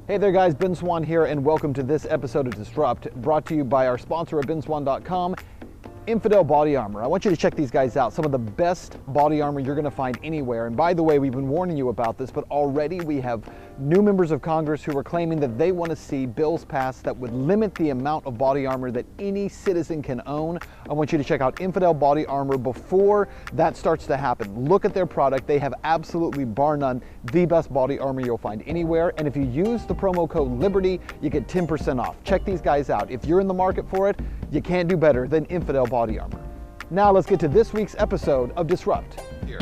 Hey there guys, Ben Swann here and welcome to this episode of Disrupt, brought to you by our sponsor at benswann.com, Infidel Body Armor. I want you to check these guys out. Some of the best body armor you're going to find anywhere. And by the way, we've been warning you about this, but already we have new members of Congress who are claiming that they want to see bills passed that would limit the amount of body armor that any citizen can own. I want you to check out Infidel Body Armor before that starts to happen. Look at their product. They have absolutely, bar none, the best body armor you'll find anywhere. And if you use the promo code LIBERTY, you get 10% off. Check these guys out. If you're in the market for it, you can't do better than Infidel Body Armor. Now let's get to this week's episode of Disrupt. Here.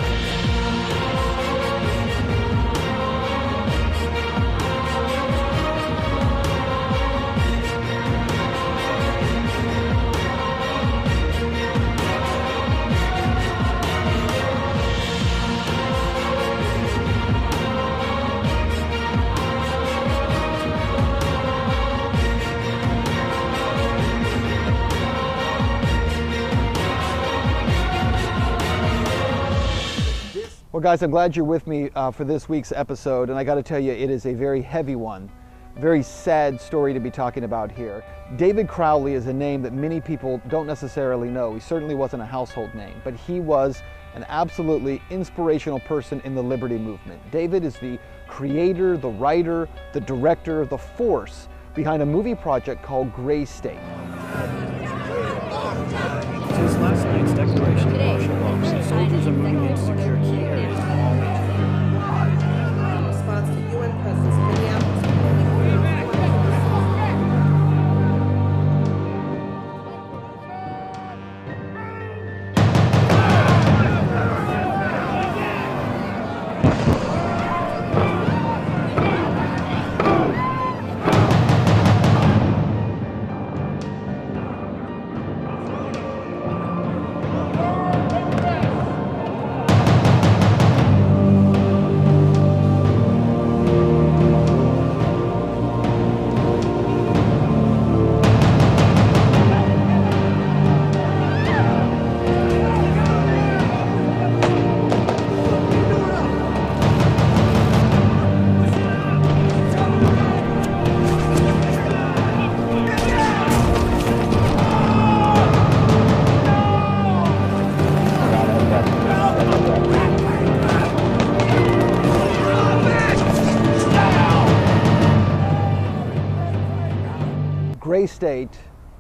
Well guys, I'm glad you're with me for this week's episode, and I got to tell you, it is a very heavy one, very sad story to be talking about here. David Crowley is a name that many people don't necessarily know. He certainly wasn't a household name, but he was an absolutely inspirational person in the liberty movement. David is the creator, the writer, the director, the force behind a movie project called Gray State. Since last night's declaration of martial law, soldiers are moving in to secure key areas in all major in response to UN presence in Minneapolis. Gray State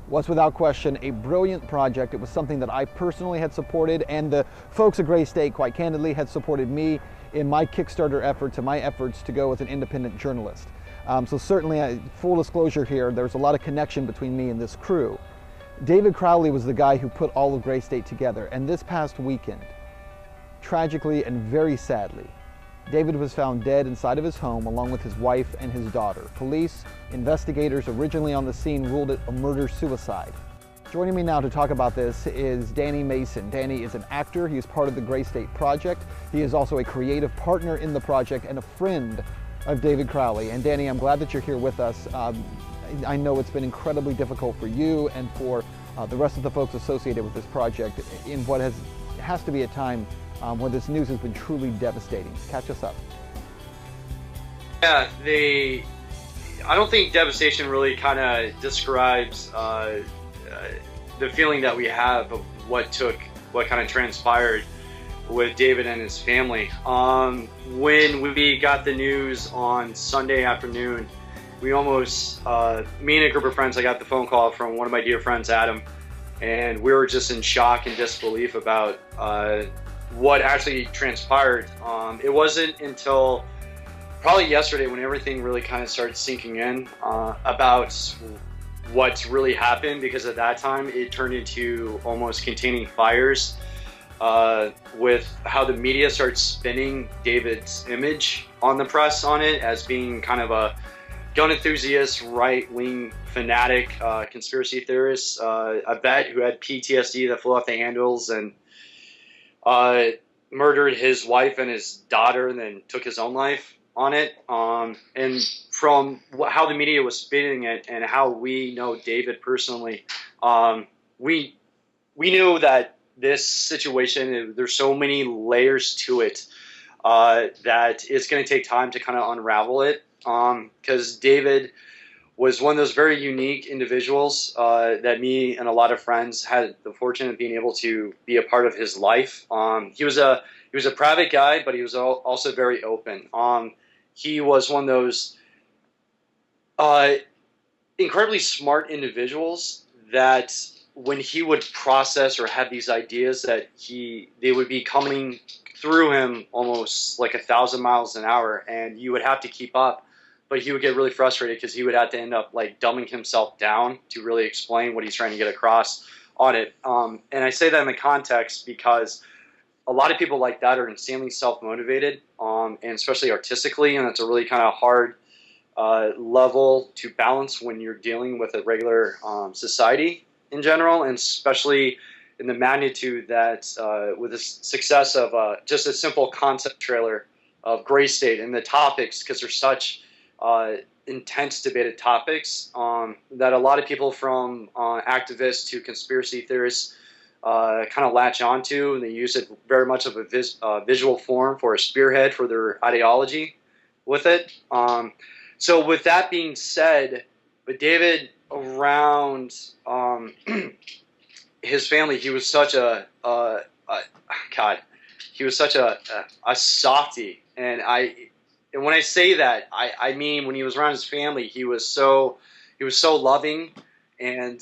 was without question a brilliant project. It was something that I personally had supported, and the folks at Gray State, quite candidly, had supported me in my Kickstarter efforts and my efforts to go as an independent journalist. So certainly, full disclosure here, there's a lot of connection between me and this crew. David Crowley was the guy who put all of Gray State together, and this past weekend, tragically and very sadly, David was found dead inside of his home along with his wife and his daughter. Police, investigators originally on the scene ruled it a murder-suicide. Joining me now to talk about this is Danny Mason. Danny is an actor. He is part of the Gray State Project. He is also a creative partner in the project and a friend of David Crowley. And Danny, I'm glad that you're here with us. I know it's been incredibly difficult for you and for the rest of the folks associated with this project in what has to be a time where this news has been truly devastating. Catch us up. Yeah, I don't think devastation really kind of describes the feeling that we have of what kind of transpired with David and his family. When we got the news on Sunday afternoon, we almost, me and a group of friends, I got the phone call from one of my dear friends, Adam, and we were just in shock and disbelief about what actually transpired. It wasn't until probably yesterday when everything really kind of started sinking in about what's really happened, because at that time it turned into almost containing fires with how the media starts spinning David's image on the press on it as being kind of a gun enthusiast, right-wing fanatic, conspiracy theorist, a vet who had PTSD that flew off the handles and murdered his wife and his daughter and then took his own life on it. And from how the media was spinning it and how we know David personally, we knew that this situation, there's so many layers to it that it's going to take time to kind of unravel it. because David was one of those very unique individuals that me and a lot of friends had the fortune of being able to be a part of his life. He was a private guy, but he was also very open. He was one of those incredibly smart individuals that when he would process or have these ideas that they would be coming through him almost like 1,000 miles an hour, and you would have to keep up. But he would get really frustrated because he would have to end up like dumbing himself down to really explain what he's trying to get across on it. And I say that in the context because a lot of people like that are insanely self-motivated, and especially artistically, and it's a really kind of hard level to balance when you're dealing with a regular society in general, and especially in the magnitude that with the success of just a simple concept trailer of Gray State and the topics, because they're such intense debated topics that a lot of people from activists to conspiracy theorists kind of latch onto, and they use it very much of a visual form for a spearhead for their ideology with it. So with that being said, with David around his family, he was such a softie, and when I say that, I mean when he was around his family, he was so loving, and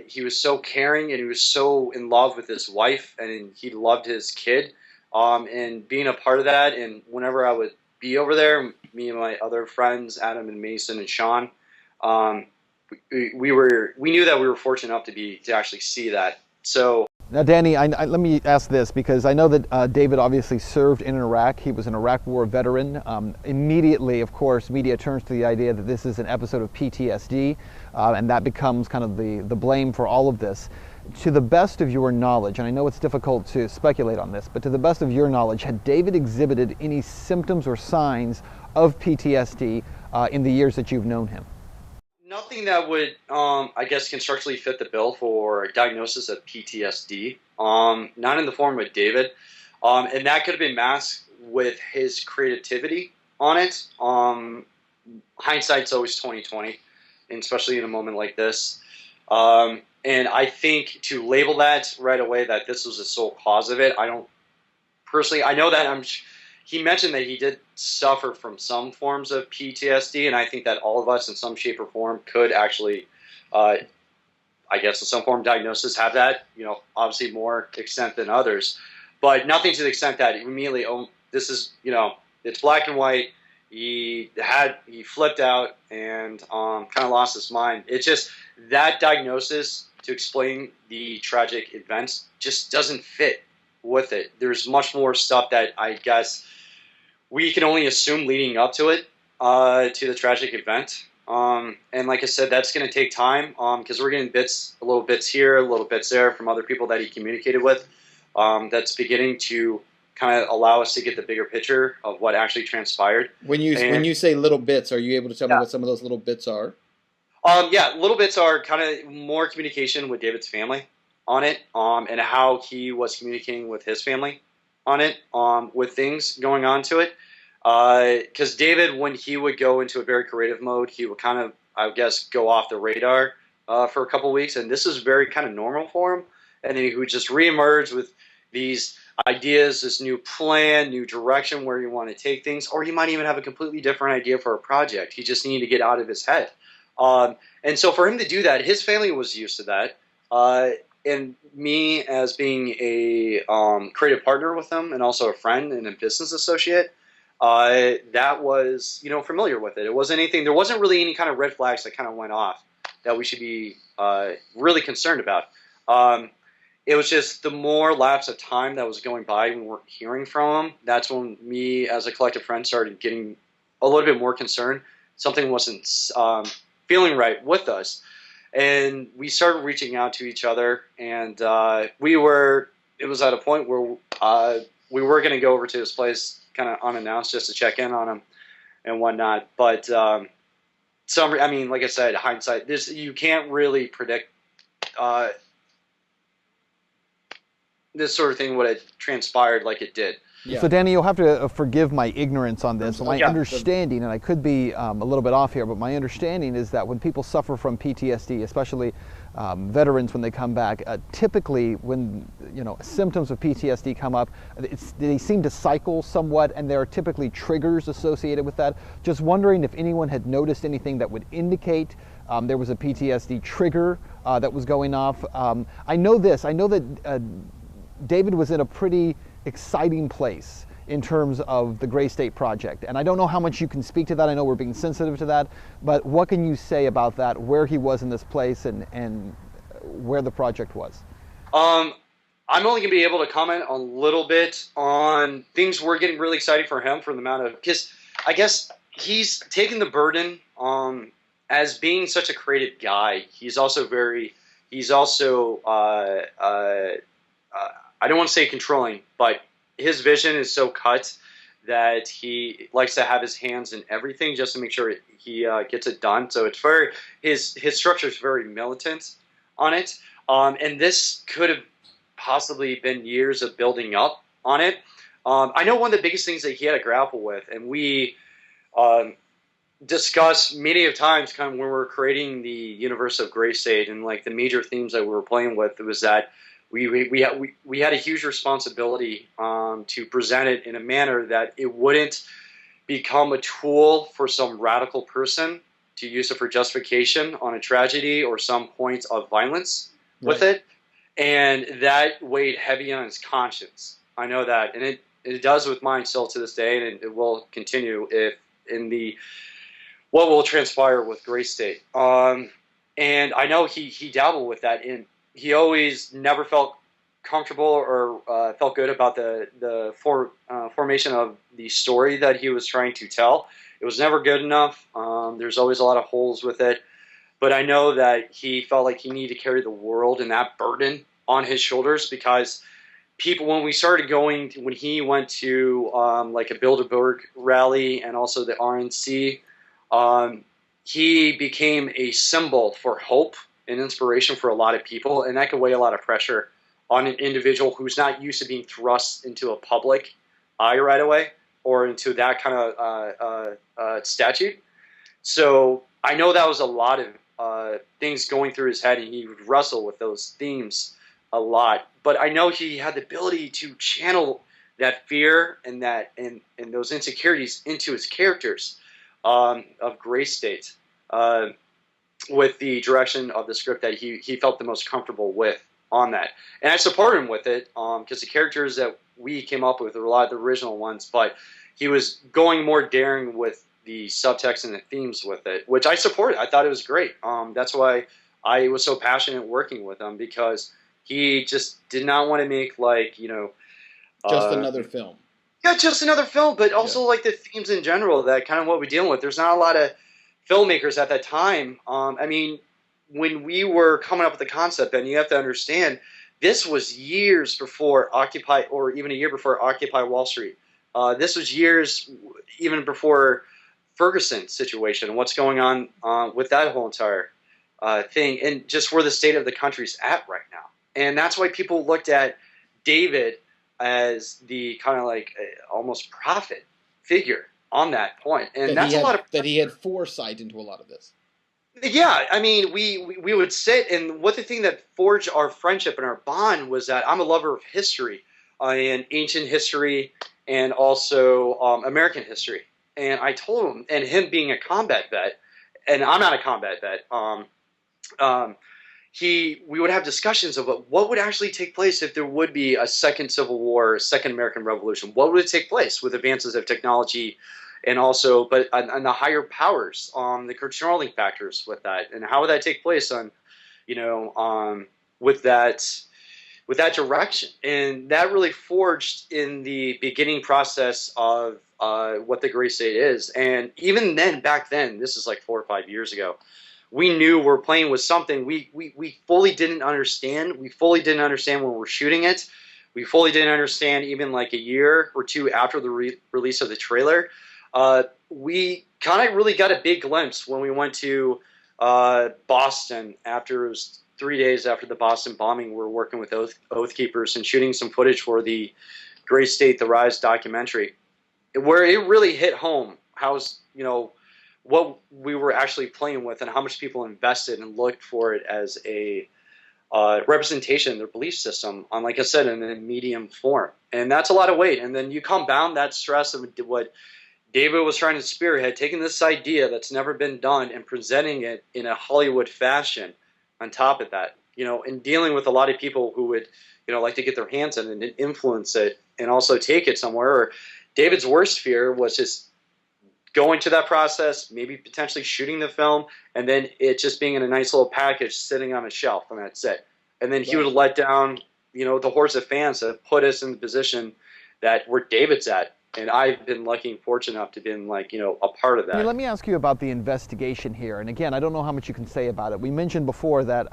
he was so caring, and he was so in love with his wife, and he loved his kid, and being a part of that. And whenever I would be over there, me and my other friends, Adam and Mason and Sean, we knew that we were fortunate enough to actually see that. So now, Danny, let me ask this, because I know that David obviously served in Iraq. He was an Iraq War veteran. Immediately, of course, media turns to the idea that this is an episode of PTSD, and that becomes kind of the blame for all of this. To the best of your knowledge, and I know it's difficult to speculate on this, but to the best of your knowledge, had David exhibited any symptoms or signs of PTSD in the years that you've known him? Nothing that would, I guess, constructively fit the bill for a diagnosis of PTSD. Not in the form of David, and that could have been masked with his creativity on it. Hindsight's always 20/20, and especially in a moment like this. And I think to label that right away that this was the sole cause of it, I don't personally. I know that he mentioned that he did suffer from some forms of PTSD, and I think that all of us in some shape or form could actually, I guess in some form of diagnosis, have that, obviously more extent than others, but nothing to the extent that immediately, this is, it's black and white, he flipped out and kind of lost his mind. It's just that diagnosis to explain the tragic events just doesn't fit with it. There's much more stuff that I guess we can only assume leading up to it, to the tragic event. And like I said, that's going to take time because we're getting little bits here, little bits there from other people that he communicated with. That's beginning to kind of allow us to get the bigger picture of what actually transpired. When you say little bits, are you able to tell me what some of those little bits are? Yeah, little bits are kind of more communication with David's family on it, and how he was communicating with his family on it, with things going on to it. Because David, when he would go into a very creative mode, he would kind of, I guess, go off the radar for a couple of weeks, and this is very kind of normal for him. And then he would just reemerge with these ideas, this new plan, new direction where you want to take things, or he might even have a completely different idea for a project. He just needed to get out of his head. And so for him to do that, his family was used to that. And me as being a creative partner with him and also a friend and a business associate, that was, familiar with it. It wasn't anything, there wasn't really any kind of red flags that kind of went off that we should be really concerned about. It was just the more lapse of time that was going by when we weren't hearing from him, that's when me as a collective friend started getting a little bit more concerned. Something wasn't feeling right with us. And we started reaching out to each other, and it was at a point where we were going to go over to his place kind of unannounced just to check in on him and whatnot. But like I said, hindsight, you can't really predict this sort of thing would have transpired like it did. Yeah. So Danny, you'll have to forgive my ignorance on this. My Yeah. understanding, and I could be a little bit off here, but my understanding is that when people suffer from PTSD, especially veterans when they come back, typically when symptoms of PTSD come up, they seem to cycle somewhat, and there are typically triggers associated with that. Just wondering if anyone had noticed anything that would indicate there was a PTSD trigger that was going off. I know that David was in a pretty exciting place in terms of the Gray State Project. And I don't know how much you can speak to that. I know we're being sensitive to that, but what can you say about that, where he was in this place and where the project was? I'm only going to be able to comment a little bit on things we're getting really excited for him for the amount of, because I guess he's taken the burden as being such a creative guy. He's also I don't want to say controlling, but his vision is so cut that he likes to have his hands in everything just to make sure he gets it done. So it's his structure is very militant on it. And this could have possibly been years of building up on it. I know one of the biggest things that he had to grapple with, and we discussed many of times kind of when we were creating the universe of Gray State, and like the major themes that we were playing with, was that we had a huge responsibility to present it in a manner that it wouldn't become a tool for some radical person to use it for justification on a tragedy or some point of violence with it. And that weighed heavy on his conscience. I know that. And it does with mine still to this day, and it will continue if in what will transpire with Gray State. And I know he dabbled with that, and he always never felt comfortable or felt good about the formation of the story that he was trying to tell. It was never good enough. There's always a lot of holes with it. But I know that he felt like he needed to carry the world and that burden on his shoulders, because people, when he went to like a Bilderberg rally and also the RNC, he became a symbol for hope and inspiration for a lot of people, and that could weigh a lot of pressure on an individual who's not used to being thrust into a public eye right away or into that kind of statute. So I know that was a lot of things going through his head, and he would wrestle with those themes a lot. But I know he had the ability to channel that fear and those insecurities into his characters of Gray State. With the direction of the script that he felt the most comfortable with on that. And I support him with it, because the characters that we came up with were a lot of the original ones, but he was going more daring with the subtext and the themes with it, which I supported. I thought it was great. That's why I was so passionate working with him, because he just did not want to make just another film. Yeah, just another film, but also like the themes in general, that kind of what we're dealing with. There's not a lot of filmmakers at that time. I mean, when we were coming up with the concept, and you have to understand, this was years before Occupy, or even a year before Occupy Wall Street. This was years even before Ferguson's situation and what's going on with that whole entire thing, and just where the state of the country's at right now. And that's why people looked at David as the kind of like almost prophet figure on that point. And that's a lot of that he had foresight into a lot of this. Yeah, I mean, we would sit, and what the thing that forged our friendship and our bond was that I'm a lover of history, and ancient history, and also American history. And I told him, and him being a combat vet, and I'm not a combat vet, we would have discussions of what would actually take place if there would be a second Civil War, a second American Revolution. What would it take place with advances of technology, and also, but on the higher powers, the controlling factors with that, and how would that take place on, with that direction, and that really forged in the beginning process of what the Gray State is. And even then, back then, this is like 4 or 5 years ago, we knew we're playing with something we fully didn't understand. We fully didn't understand when we're shooting it. We fully didn't understand even like a year or two after the release of the trailer. We kind of really got a big glimpse when we went to Boston after it was 3 days after the Boston bombing. We were working with Oath Keepers and shooting some footage for the Gray State: The Rise documentary, where it really hit home what we were actually playing with and how much people invested and looked for it as a representation of their belief system on, like I said, in a medium form. And that's a lot of weight. And then you compound that stress of what David was trying to spearhead, taking this idea that's never been done and presenting it in a Hollywood fashion on top of that, and dealing with a lot of people who would, like to get their hands on it and influence it and also take it somewhere. Or David's worst fear was just going to that process, maybe potentially shooting the film, and then it just being in a nice little package sitting on a shelf, and that's it. And then he would let down, the hordes of fans that put us in the position that where David's at. And I've been lucky and fortunate enough to be a part of that. I mean, let me ask you about the investigation here. And again, I don't know how much you can say about it. We mentioned before that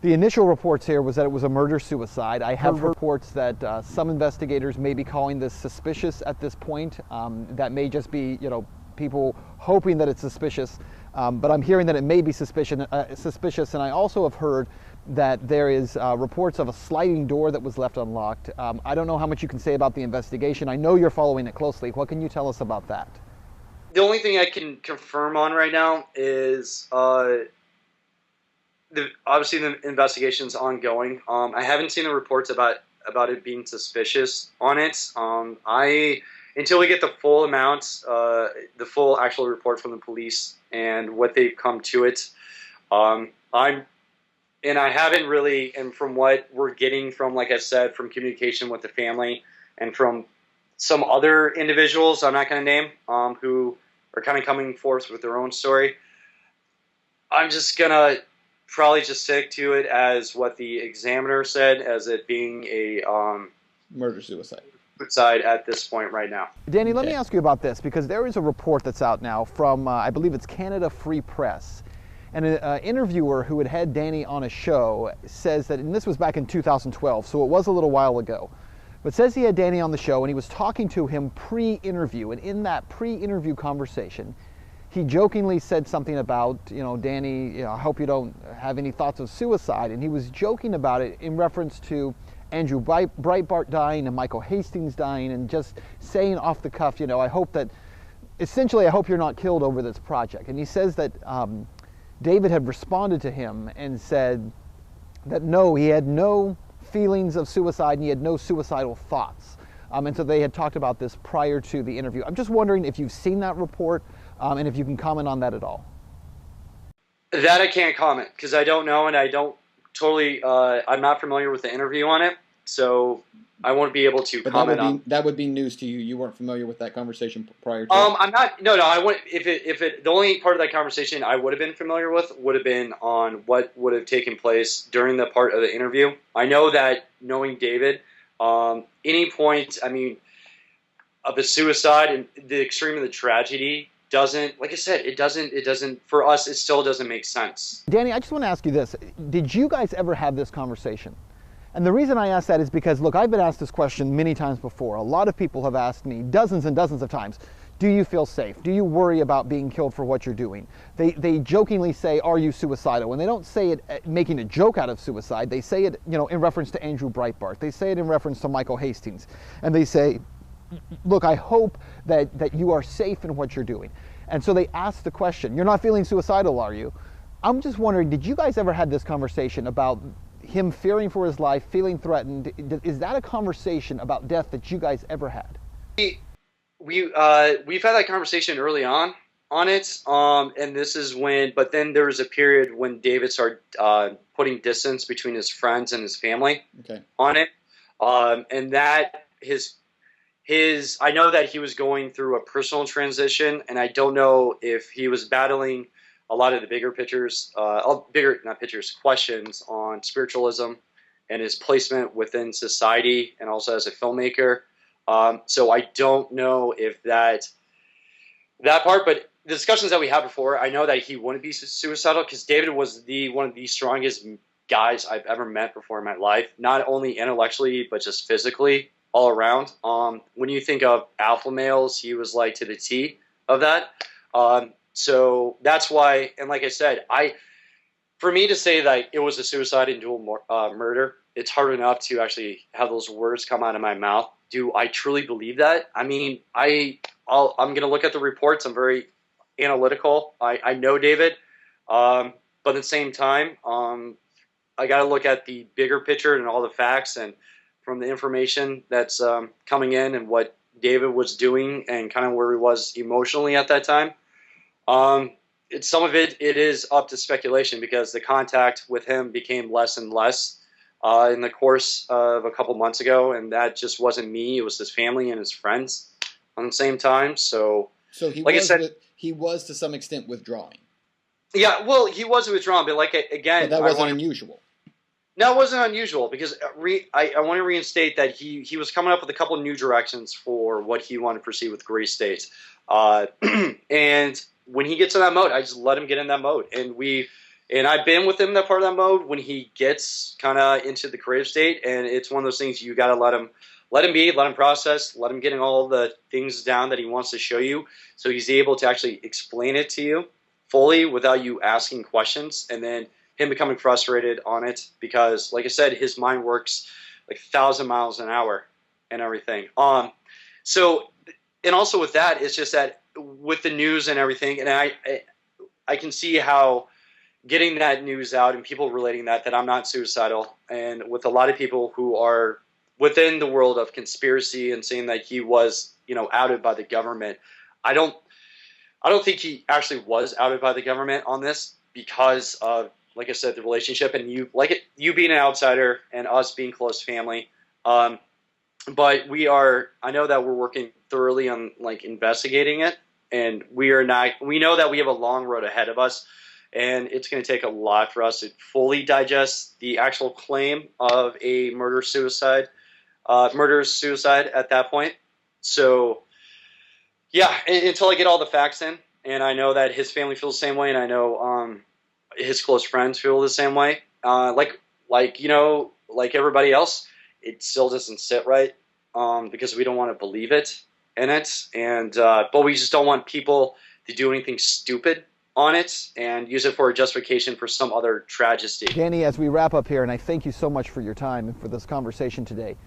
the initial reports here was that it was a murder-suicide. I have reports that some investigators may be calling this suspicious at this point. That may just be, people hoping that it's suspicious. But I'm hearing that it may be suspicious. And I also have heard that there is reports of a sliding door that was left unlocked. I don't know how much you can say about the investigation. I know you're following it closely. What can you tell us about that? The only thing I can confirm on right now is obviously the investigation's ongoing. I haven't seen the reports about it being suspicious on it. Until we get the full amounts, the full actual report from the police and what they've come to it, I haven't really, and from what we're getting from, like I said, from communication with the family and from some other individuals I'm not going to name, who are kind of coming forth with their own story, I'm just going to probably just stick to it as what the examiner said, as it being a murder-suicide at this point right now. Danny, let me ask you about this, because there is a report that's out now from, I believe it's Canada Free Press. And an interviewer who had Danny on a show says that, and this was back in 2012, so it was a little while ago, but says he had Danny on the show and he was talking to him pre-interview. And in that pre-interview conversation, he jokingly said something about, Danny, I hope you don't have any thoughts of suicide. And he was joking about it in reference to Andrew Breitbart dying and Michael Hastings dying, and just saying off the cuff, I hope that, essentially, I hope you're not killed over this project. And he says that David had responded to him and said that no, he had no feelings of suicide and he had no suicidal thoughts. And so they had talked about this prior to the interview. I'm just wondering if you've seen that report and if you can comment on that at all. That I can't comment because I don't know, and I don't totally, I'm not familiar with the interview on it, so I won't be able to comment on. That would be news to you. You weren't familiar with that conversation prior to. I'm not. No. I wouldn't. The only part of that conversation I would have been familiar with would have been on what would have taken place during the part of the interview. I know that knowing David, any point, of a suicide and the extreme of the tragedy doesn't, like I said, it doesn't, for us, it still doesn't make sense. Danny, I just want to ask you this. Did you guys ever have this conversation? And the reason I ask that is because, look, I've been asked this question many times before. A lot of people have asked me dozens and dozens of times, do you feel safe? Do you worry about being killed for what you're doing? They jokingly say, are you suicidal? And they don't say it making a joke out of suicide. They say it, in reference to Andrew Breitbart. They say it in reference to Michael Hastings. And they say, look, I hope that you are safe in what you're doing. And so they ask the question, you're not feeling suicidal, are you? I'm just wondering, did you guys ever have this conversation about him fearing for his life, feeling threatened? Is that a conversation about death that you guys ever had? We've had that conversation early on it, and this is when, but then there was a period when David started putting distance between his friends and his family on it, and that I know that he was going through a personal transition, and I don't know if he was battling a lot of the bigger pictures, questions on spiritualism and his placement within society and also as a filmmaker. So I don't know if that part, but the discussions that we had before, I know that he wouldn't be suicidal because David was one of the strongest guys I've ever met before in my life, not only intellectually, but just physically all around. When you think of alpha males, he was like to the T of that. So that's why, and like I said, for me to say that it was a suicide and dual murder, it's hard enough to actually have those words come out of my mouth. Do I truly believe that? I mean, I'm going to look at the reports. I'm very analytical. I know David, but at the same time, I got to look at the bigger picture and all the facts, and from the information that's coming in and what David was doing and kind of where he was emotionally at that time. Some of it is up to speculation because the contact with him became less and less in the course of a couple months ago, and that just wasn't me. It was his family and his friends on the same time. So he like was, I said, he was to some extent withdrawing. Yeah, well, he was withdrawn, but again, But that wasn't unusual. No, it wasn't unusual because I want to reinstate that he was coming up with a couple of new directions for what he wanted to proceed with Gray State. And when he gets in that mode, I just let him get in that mode. And I've been with him in that part of that mode when he gets kind of into the creative state. And it's one of those things you got to let him be, let him process, let him get all the things down that he wants to show you. So he's able to actually explain it to you fully without you asking questions. And then him becoming frustrated on it because, like I said, his mind works like 1,000 miles an hour and everything. So, and also with that, it's just that with the news and everything, and I can see how getting that news out and people relating that I'm not suicidal, and with a lot of people who are within the world of conspiracy and saying that he was, outed by the government. I don't think he actually was outed by the government on this because of, like I said, the relationship and you being an outsider and us being close family. But I know that we're working thoroughly on investigating it, and we know that we have a long road ahead of us, and it's going to take a lot for us to fully digest the actual claim of a murder-suicide at that point. So, yeah, until I get all the facts in, and I know that his family feels the same way, and I know his close friends feel the same way. Like everybody else, it still doesn't sit right because we don't want to believe it in it, and but we just don't want people to do anything stupid on it and use it for a justification for some other tragedy. Danny, as we wrap up here, and I thank you so much for your time and for this conversation today.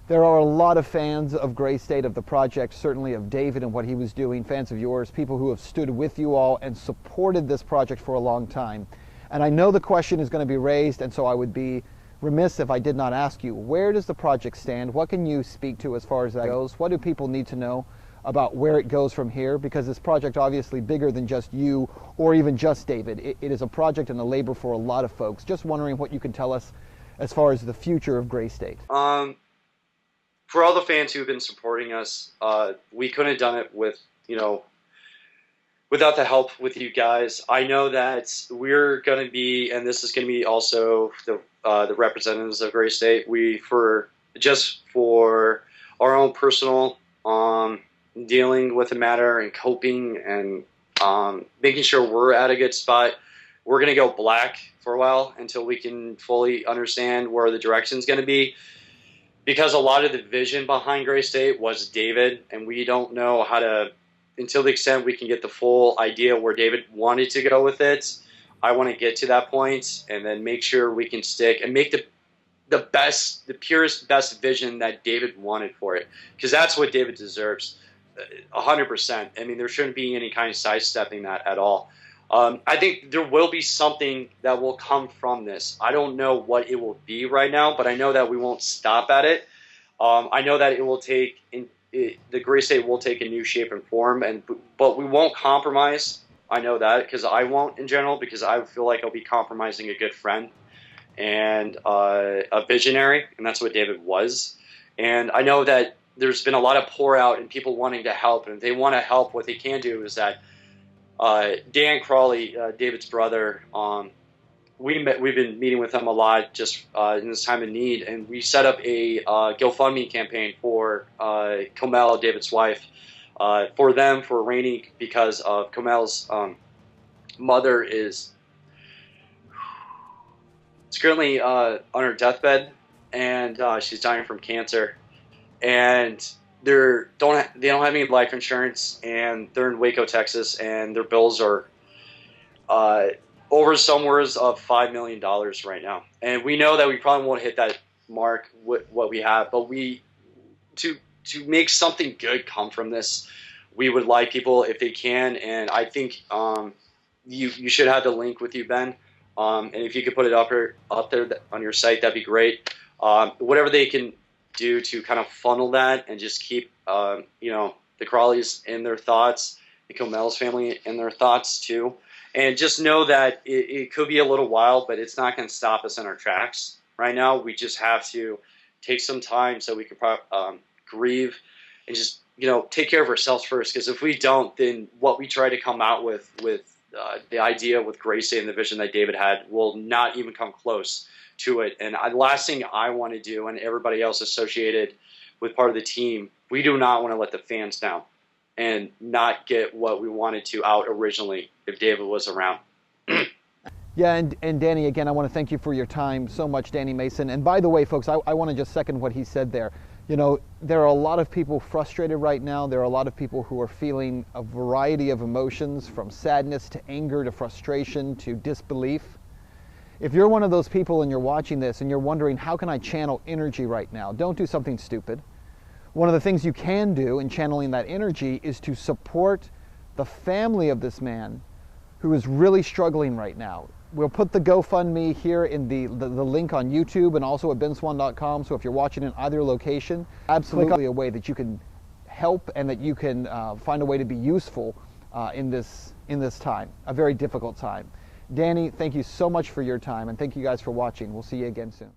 There are a lot of fans of Gray State, of the project, certainly of David and what he was doing, fans of yours, people who have stood with you all and supported this project for a long time. And I know the question is going to be raised, and so I would be remiss if I did not ask you, where does the project stand? What can you speak to as far as that goes? What do people need to know about where it goes from here? Because this project obviously bigger than just you or even just David. It is a project and a labor for a lot of folks. Just wondering what you can tell us as far as the future of Gray State. For all the fans who have been supporting us, we couldn't have done it without the help with you guys. I know that we're going to be, and this is going to be also the representatives of Gray State. For our own personal dealing with the matter and coping and making sure we're at a good spot, we're going to go black for a while until we can fully understand where the direction is going to be. Because a lot of the vision behind Gray State was David, and we don't know how to, until the extent we can get the full idea where David wanted to go with it. I want to get to that point and then make sure we can stick and make the purest, best vision that David wanted for it. Because that's what David deserves, 100%. I mean, there shouldn't be any kind of sidestepping that at all. I think there will be something that will come from this. I don't know what it will be right now, but I know that we won't stop at it. I know that it will take, the Gray State will take a new shape and form, but we won't compromise. I know that because I won't in general, because I feel like I'll be compromising a good friend and a visionary, and that's what David was. And I know that there's been a lot of pour out and people wanting to help, and if they want to help, what they can do is that Dan Crawley, David's brother, we've been meeting with him a lot just in this time of need, and we set up a GoFundMe campaign for Comel, David's wife, for Rainey, because of Comel's mother is currently on her deathbed, and she's dying from cancer, and they don't have any life insurance, and they're in Waco, Texas, and their bills are over somewhere of $5 million right now. And we know that we probably won't hit that mark what we have, but to make something good come from this, we would like people, if they can, and I think you should have the link with you, Ben, and if you could put it up there on your site, that'd be great. Whatever they can do to kind of funnel that and just keep the Crawleys in their thoughts, the Comel's family in their thoughts too, and just know that it could be a little while, but it's not going to stop us in our tracks right now. We just have to take some time so we can grieve and just take care of ourselves first, because if we don't, then what we try to come out with the idea with Grace Day and the vision that David had will not even come close to it. And the last thing I want to do, and everybody else associated with part of the team, we do not want to let the fans down and not get what we wanted to out originally if David was around. Yeah, and Danny, again, I want to thank you for your time so much, Danny Mason. And by the way, folks, I want to just second what he said there. There are a lot of people frustrated right now. There are a lot of people who are feeling a variety of emotions, from sadness to anger to frustration to disbelief. If you're one of those people and you're watching this and you're wondering, how can I channel energy right now? Don't do something stupid. One of the things you can do in channeling that energy is to support the family of this man who is really struggling right now. We'll put the GoFundMe here in the link on YouTube and also at benswann.com. So if you're watching in either location, absolutely a way that you can help and that you can find a way to be useful in this time, a very difficult time. Danny, thank you so much for your time, and thank you guys for watching. We'll see you again soon.